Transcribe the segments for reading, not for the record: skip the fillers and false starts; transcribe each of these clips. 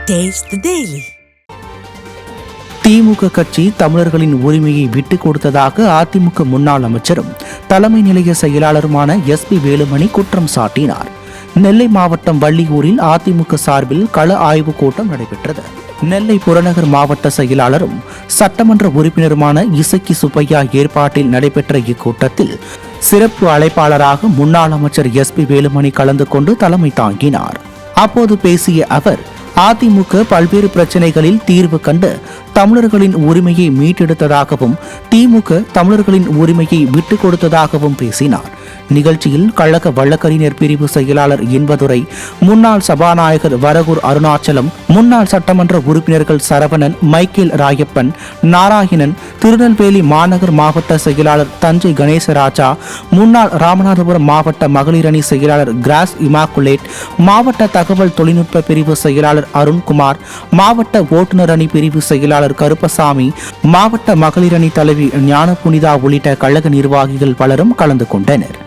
Taste the Daily. திமுக கட்சி தமிழர்களின் உரிமையை விட்டுக் கொடுத்ததாக அதிமுக முன்னாள் அமைச்சரும் தலைமை நிலைய செயலாளருமான SP வேலுமணி குற்றம் சாட்டினார். நெல்லை மாவட்டம் வள்ளியூரில் அதிமுக சார்பில் கள ஆய்வுக் கூட்டம் நடைபெற்றது. நெல்லை புறநகர் மாவட்ட செயலாளரும் சட்டமன்ற உறுப்பினருமான இசக்கி சுப்பையா ஏற்பாட்டில் நடைபெற்ற இக்கூட்டத்தில் சிறப்பு அழைப்பாளராக முன்னாள் அமைச்சர் SP வேலுமணி கலந்து கொண்டு தலைமை தாங்கினார். அப்போது பேசிய அவர், அதிமுக பல்வேறு பிரச்சனைகளில் தீர்வு கண்டு தமிழர்களின் உரிமையை மீட்டெடுத்ததாகவும் திமுக தமிழர்களின் உரிமையை விட்டுக் கொடுத்ததாகவும் பேசினார். நிகழ்ச்சியில் கழக வழக்கறிஞர் பிரிவு செயலாளர் இன்பதுரை, முன்னாள் சபாநாயகர் வரகூர் அருணாச்சலம், முன்னாள் சட்டமன்ற உறுப்பினர்கள் சரவணன், மைக்கேல் ராயப்பன், நாராயணன், திருநெல்வேலி மாநகர் மாவட்ட செயலாளர் தஞ்சை கணேசராஜா, முன்னாள் ராமநாதபுரம் மாவட்ட மகளிர் அணி செயலாளர் கிராஸ் இமாக்குலேட், மாவட்ட தகவல் தொழில்நுட்ப பிரிவு செயலாளர் அருண்குமார், மாவட்ட ஓட்டுநர் அணி பிரிவு செயலாளர் கருப்பசாமி, மாவட்ட மகளிர் அணி தலைவி ஞான புனிதா உள்ளிட்ட கழக நிர்வாகிகள் பலரும் கலந்து கொண்டனர்.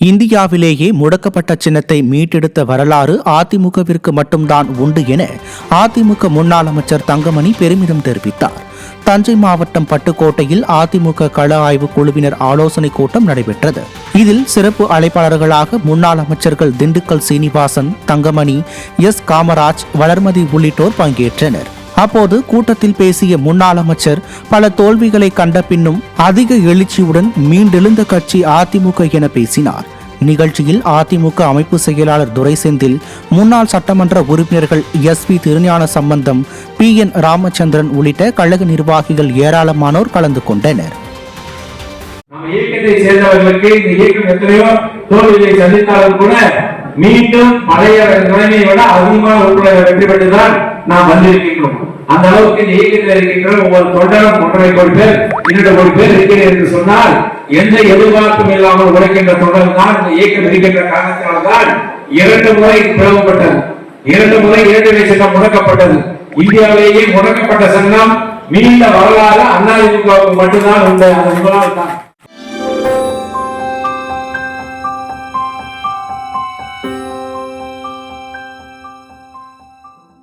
இந்தியாவிலேயே முடக்கப்பட்ட சின்னத்தை மீட்டெடுத்த வரலாறு அதிமுகவிற்கு மட்டும்தான் உண்டு என அதிமுக முன்னாள் அமைச்சர் தங்கமணி பெருமிதம் தெரிவித்தார். தஞ்சை மாவட்டம் பட்டுக்கோட்டையில் அதிமுக கள ஆய்வு குழுவினர் ஆலோசனை கூட்டம் நடைபெற்றது. இதில் சிறப்பு அழைப்பாளர்களாக முன்னாள் அமைச்சர்கள் திண்டுக்கல் சீனிவாசன், தங்கமணி, காமராஜ், வளர்மதி உள்ளிட்டோர் பங்கேற்றனர். அப்போது கூட்டத்தில் பேசிய முன்னாள் அமைச்சர், பல தோல்விகளை கண்ட பின்னும் அதிக எழுச்சியுடன் மீண்டெழுந்த கட்சி அதிமுக என பேசினார். நிகழ்ச்சியில் அதிமுக அமைப்பு செயலாளர் துரைசெந்தில், முன்னாள் சட்டமன்ற உறுப்பினர்கள் SP திருஞான சம்பந்தம், PN ராமச்சந்திரன் உள்ளிட்ட கழக நிர்வாகிகள் ஏராளமானோர் கலந்து கொண்டனர். மீண்டும் பழைய நிலைமையை விட அதிகமான வெற்றி பெற்றுதான் நாம் வந்திருக்கின்றோம். அந்த அளவுக்கு இந்த இயக்கத்தில் இருக்கின்ற ஒவ்வொரு தொண்டரும் 1.5 கோடி பேர் 2 கோடி பேர் இருக்கிறேன் என்று சொன்னால், எந்த எதிர்பார்ப்பும் இல்லாமல் உழைக்கின்ற தொண்டர் தான் இந்த இயக்கம் இருக்கின்ற காரணத்தினால்தான் 2 முறை பிளவுபட்டது, 2 முறை இரட்டை சட்டம் முடக்கப்பட்டது. இந்தியாவிலேயே முடக்கப்பட்ட சங்கம் மீண்ட வரலாறு அதிமுகவுக்கு மட்டும்தான் உண்டு. அந்த முதலாவது தான்